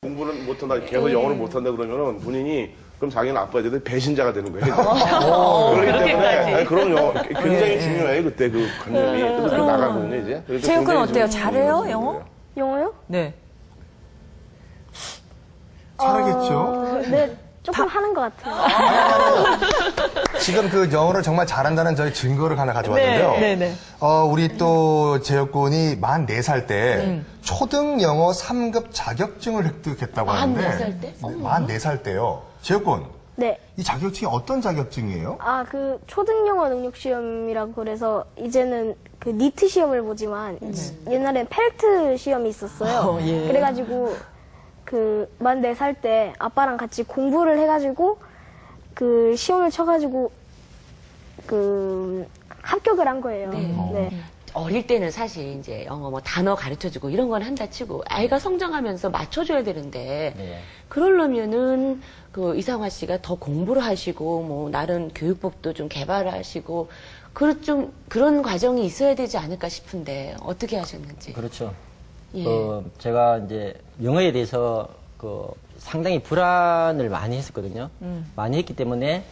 공부는 못한다, 계속 영어를 못한다 그러면은 본인이 그럼 자기는 아빠에 대해 배신자가 되는 거예요. 그렇기 때문에 아니, 그럼요. 굉장히 중요해요. 그때 그 관념이. 그래서 나가거든요, 이제. 그러니까 재욱은 굉장히 어때요? 지금 잘해요, 영어? 영어요? 네. 잘하겠죠? 네, 조금 하는 것 같아요. 지금 그 영어를 정말 잘한다는 저희 증거를 하나 가져왔는데요. 네. 우리 또 재혁 군이 만 4살 때 초등 영어 3급 자격증을 획득했다고 하는데. 만 4살 때? 만 4살 때요. 재혁 군, 네. 이 자격증이 어떤 자격증이에요? 그 초등영어 능력시험이라고 그래서 이제는 그 니트 시험을 보지만 옛날엔 펠트 시험이 있었어요. 예. 그래가지고 만 4살 때 아빠랑 같이 공부를 해가지고 그 시험을 쳐가지고 합격을 한 거예요. 네. 어릴 때는 사실 이제 영어 뭐 단어 가르쳐주고 이런 건 한다 치고 아이가 성장하면서 맞춰줘야 되는데 그러려면은 그 이상화 씨가 더 공부를 하시고 뭐 나름 교육법도 좀 개발하시고 그런 과정이 있어야 되지 않을까 싶은데 어떻게 하셨는지. 그렇죠. 예. 제가 이제 영어에 대해서 상당히 불안을 많이 했었거든요. 많이 했기 때문에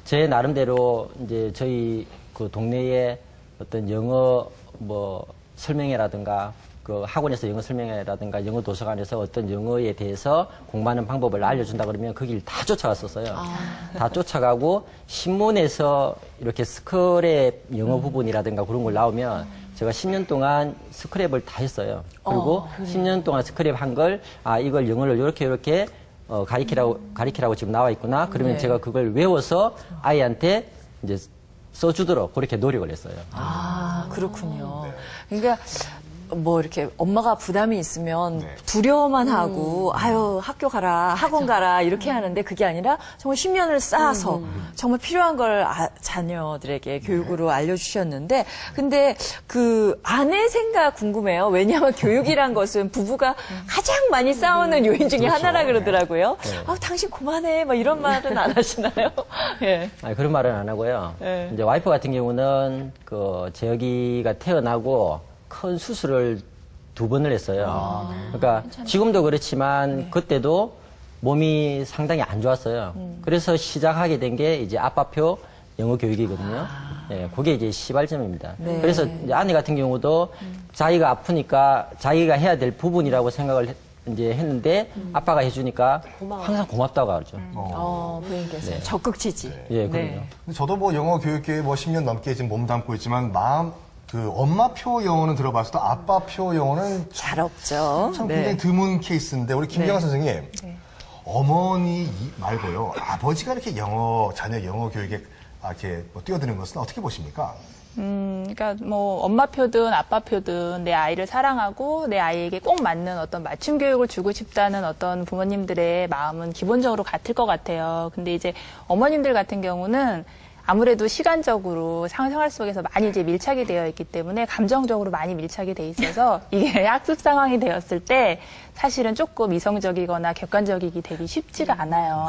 제 나름대로 이제 저희 그 동네에 어떤 영어 뭐 설명회라든가 그 학원에서 영어 설명회라든가 영어 도서관에서 어떤 영어에 대해서 공부하는 방법을 알려준다 그러면 그 길 다 쫓아갔었어요. 다 쫓아가고 신문에서 이렇게 스크랩 영어 부분이라든가 그런 걸 나오면 제가 10년 동안 스크랩을 다 했어요. 그리고 10년 동안 스크랩 한 걸 이걸 영어를 이렇게 가리키라고 지금 나와 있구나. 그러면 제가 그걸 외워서 아이한테 이제 써주도록 그렇게 노력을 했어요. 그렇군요. 그러니까 뭐 이렇게 엄마가 부담이 있으면 두려워만 하고 아유 학교 가라 학원 가라 이렇게 하는데 그게 아니라 정말 10년을 쌓아서 정말 필요한 걸 자녀들에게 교육으로 알려주셨는데 근데 그 아내 생각 궁금해요. 왜냐하면 교육이란 것은 부부가 가장 많이 싸우는 요인 중에 하나라 그러더라고요. 당신 그만해 막 이런 말은 안 하시나요? 예. 그런 말은 안 하고요. 이제 와이프 같은 경우는 그 재혁이가 태어나고 큰 수술을 2번을 했어요. 그러니까 지금도 그렇지만 그때도 몸이 상당히 안 좋았어요. 그래서 시작하게 된 게 이제 아빠표 영어 교육이거든요. 그게 이제 시발점입니다. 그래서 이제 아내 같은 경우도 자기가 아프니까 자기가 해야 될 부분이라고 생각을 이제 했는데 아빠가 해주니까 항상 고맙다고 하죠. 부인께서 적극 지지. 예, 그럼요. 저도 뭐 영어 교육계에 뭐 10년 넘게 지금 몸담고 있지만 엄마표 영어는 들어봤어도 아빠표 영어는 잘 없죠. 참 굉장히 드문 케이스인데 우리 김경아 선생님 어머니 말고요 아버지가 이렇게 자녀 영어 교육에 이렇게 뛰어드는 것은 어떻게 보십니까? 그러니까 뭐 엄마표든 아빠표든 내 아이를 사랑하고 내 아이에게 꼭 맞는 어떤 맞춤 교육을 주고 싶다는 어떤 부모님들의 마음은 기본적으로 같을 것 같아요. 근데 이제 어머님들 같은 경우는 아무래도 시간적으로 생활 속에서 많이 이제 밀착이 되어 있기 때문에 감정적으로 많이 밀착이 돼 있어서 이게 학습 상황이 되었을 때 사실은 조금 이성적이거나 객관적이기 되기 쉽지가 않아요.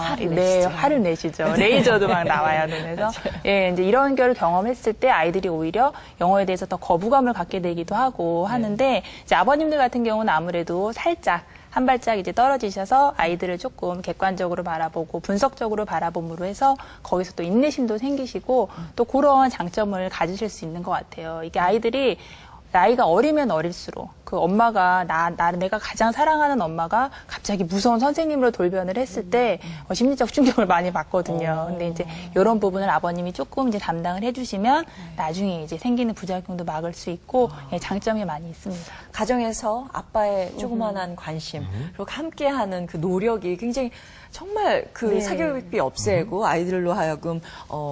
화를 내시죠. 레이저도 막 나와요, 눈에서. 이제 이런 걸 경험했을 때 아이들이 오히려 영어에 대해서 더 거부감을 갖게 되기도 하고 하는데 이제 아버님들 같은 경우는 아무래도 살짝 한 발짝 이제 떨어지셔서 아이들을 조금 객관적으로 바라보고 분석적으로 바라봄으로 해서 거기서 또 인내심도 생기시고 또 그런 장점을 가지실 수 있는 것 같아요. 이게 아이들이 나이가 어리면 어릴수록 그 엄마가 내가 가장 사랑하는 엄마가 갑자기 무서운 선생님으로 돌변을 했을 때 심리적 충격을 많이 받거든요. 근데 이제 이런 부분을 아버님이 조금 이제 담당을 해주시면 나중에 이제 생기는 부작용도 막을 수 있고 장점이 많이 있습니다. 가정에서 아빠의 조그만한 관심 그리고 함께하는 그 노력이 굉장히 정말 그 사교육비 없애고 아이들로 하여금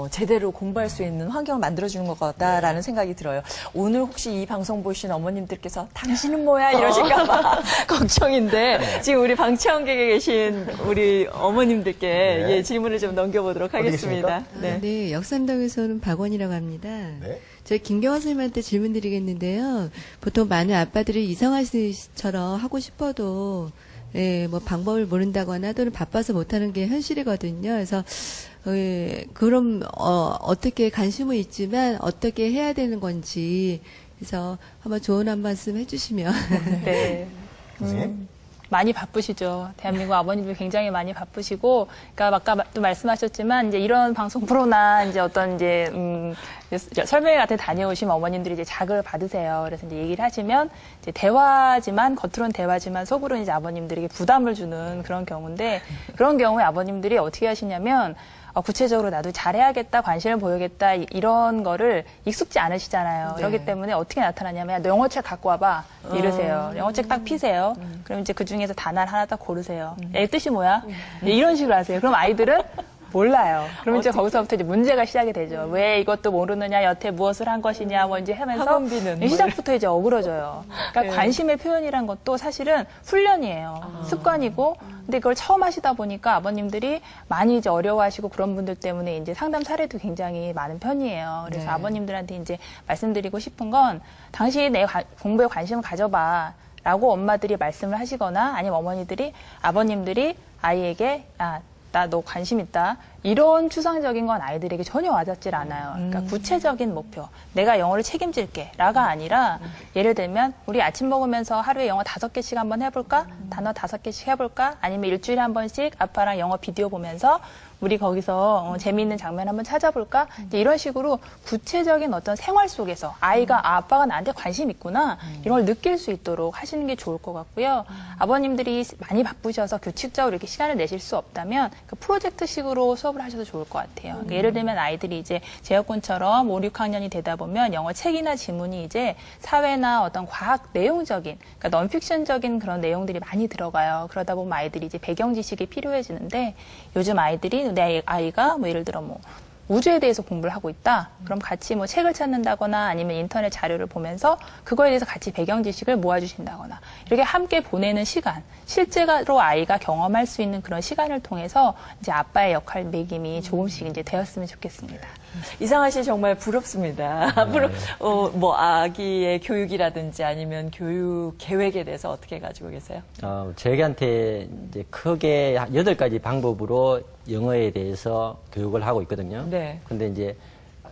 제대로 공부할 수 있는 환경을 만들어주는 것 같다라는 생각이 들어요. 오늘 혹시 이 방송 보신 어머님들께서 당신은 뭐야 이러실까 봐 걱정인데 지금 우리 방청객에 계신 우리 어머님들께 질문을 좀 넘겨보도록 하겠습니다. 네, 역삼동에서는 박원이라고 합니다. 저희 김경화 선생님한테 질문 드리겠는데요. 보통 많은 아빠들이 이상화 씨처럼 하고 싶어도 뭐 방법을 모른다거나 또는 바빠서 못하는 게 현실이거든요. 그래서 그럼 어떻게 관심은 있지만 어떻게 해야 되는 건지 그래서 한번 조언 한 말씀 해주시면. 선생님? 많이 바쁘시죠. 대한민국 아버님들 굉장히 많이 바쁘시고, 그러니까 아까 또 말씀하셨지만 이제 이런 방송 프로나 이제 어떤 이제 설명회 같은 데 다녀오시면 어머님들이 이제 자극을 받으세요. 그래서 이제 얘기를 하시면 이제 대화지만 겉으로는 대화지만 속으로는 이제 아버님들에게 부담을 주는 그런 경우인데 그런 경우에 아버님들이 어떻게 하시냐면 구체적으로 나도 잘해야겠다, 관심을 보여야겠다 이런 거를 익숙지 않으시잖아요. 네. 그렇기 때문에 어떻게 나타나냐면 너 영어책 갖고 와봐 이러세요. 영어책 딱 피세요. 그럼 이제 그 중에서 단어를 하나 딱 고르세요. 야, 뜻이 뭐야? 이런 식으로 하세요. 그럼 아이들은 몰라요. 그럼 이제 거기서부터 이제 문제가 시작이 되죠. 왜 이것도 모르느냐, 여태 무엇을 한 것이냐, 뭐 이제 하면서 학원비는 시작부터 이제 억울해져요. 그러니까 네. 관심의 표현이란 것도 사실은 훈련이에요. 습관이고. 근데 그걸 처음 하시다 보니까 아버님들이 많이 이제 어려워하시고 그런 분들 때문에 이제 상담 사례도 굉장히 많은 편이에요. 그래서 네. 아버님들한테 이제 말씀드리고 싶은 건 당신이 내 공부에 관심을 가져봐. 라고 엄마들이 말씀을 하시거나 아니면 어머니들이, 아버님들이 아이에게 나 너 관심 있다. 이런 추상적인 건 아이들에게 전혀 와닿질 않아요. 그러니까 구체적인 목표. 내가 영어를 책임질게. 라가 아니라 예를 들면 우리 아침 먹으면서 하루에 영어 5개씩 한번 해볼까? 단어 5개씩 해볼까? 아니면 일주일에 한 번씩 아빠랑 영어 비디오 보면서 우리 거기서 재미있는 장면 한번 찾아볼까? 이제 이런 식으로 구체적인 어떤 생활 속에서 아이가 아빠가 나한테 관심 있구나 이런 걸 느낄 수 있도록 하시는 게 좋을 것 같고요. 아버님들이 많이 바쁘셔서 규칙적으로 이렇게 시간을 내실 수 없다면 그 프로젝트식으로 수업을 하셔도 좋을 것 같아요. 그러니까 예를 들면 아이들이 이제 재학군처럼 5, 6학년이 되다 보면 영어 책이나 지문이 이제 사회나 어떤 과학 내용적인, 그러니까 넌픽션적인 그런 내용들이 많이 들어가요. 그러다 보면 아이들이 이제 배경 지식이 필요해지는데 요즘 아이들이 내 아이가 뭐 예를 들어 뭐 우주에 대해서 공부를 하고 있다. 그럼 같이 뭐 책을 찾는다거나 아니면 인터넷 자료를 보면서 그거에 대해서 같이 배경 지식을 모아주신다거나 이렇게 함께 보내는 시간, 실제로 아이가 경험할 수 있는 그런 시간을 통해서 이제 아빠의 역할 매김이 조금씩 이제 되었으면 좋겠습니다. 이상하 씨 정말 부럽습니다. 앞으로 뭐 아기의 교육이라든지 아니면 교육 계획에 대해서 어떻게 가지고 계세요? 저희한테 이제 크게 8가지 방법으로 영어에 대해서 교육을 하고 있거든요. 네. 근데 이제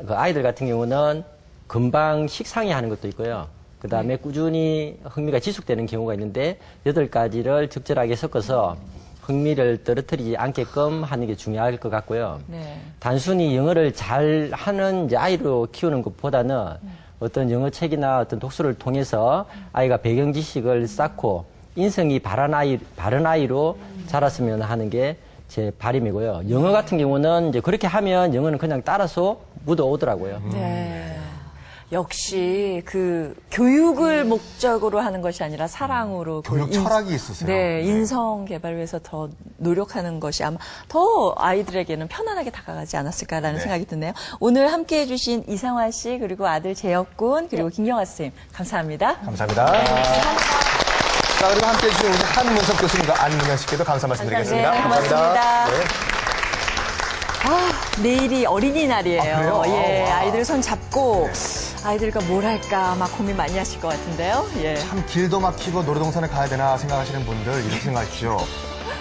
그 아이들 같은 경우는 금방 식상해 하는 것도 있고요. 그 다음에 꾸준히 흥미가 지속되는 경우가 있는데 8가지를 적절하게 섞어서 흥미를 떨어뜨리지 않게끔 하는 게 중요할 것 같고요. 네. 단순히 영어를 잘 하는 이제 아이로 키우는 것보다는 어떤 영어 책이나 어떤 독서를 통해서 아이가 배경 지식을 쌓고 인성이 바른 아이로 자랐으면 하는 게 제 바람이고요. 영어 같은 경우는 이제 그렇게 하면 영어는 그냥 따라서 묻어오더라고요. 네. 역시 그 교육을 목적으로 하는 것이 아니라 사랑으로 교육 철학이 있으세요. 네, 인성 개발을 위해서 더 노력하는 것이 아마 더 아이들에게는 편안하게 다가가지 않았을까라는 생각이 드네요. 오늘 함께해 주신 이상화 씨 그리고 아들 재혁군 그리고 김경아 선생님 감사합니다. 감사합니다. 자, 그리고 함께해 주신 우리 한문섭 교수님과 안문현 씨께도 감사 말씀드리겠습니다. 네, 고맙습니다. 네. 내일이 어린이날이에요. 그래요? 예, 와. 아이들 손 잡고 아이들과 뭘 할까 막 고민 많이 하실 것 같은데요. 예. 참 길도 막히고 놀이동산에 가야 되나 생각하시는 분들 이렇게 생각하십시오.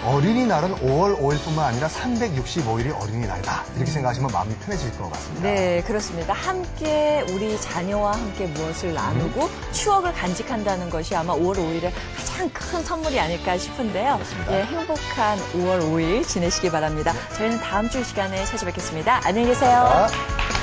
어린이날은 5월 5일뿐만 아니라 365일이 어린이날이다. 이렇게 생각하시면 마음이 편해질 것 같습니다. 네, 그렇습니다. 함께 우리 자녀와 함께 무엇을 나누고 추억을 간직한다는 것이 아마 5월 5일의 가장 큰 선물이 아닐까 싶은데요. 예, 행복한 5월 5일 지내시기 바랍니다. 저희는 다음 주 이 시간에 찾아뵙겠습니다. 안녕히 계세요. 자.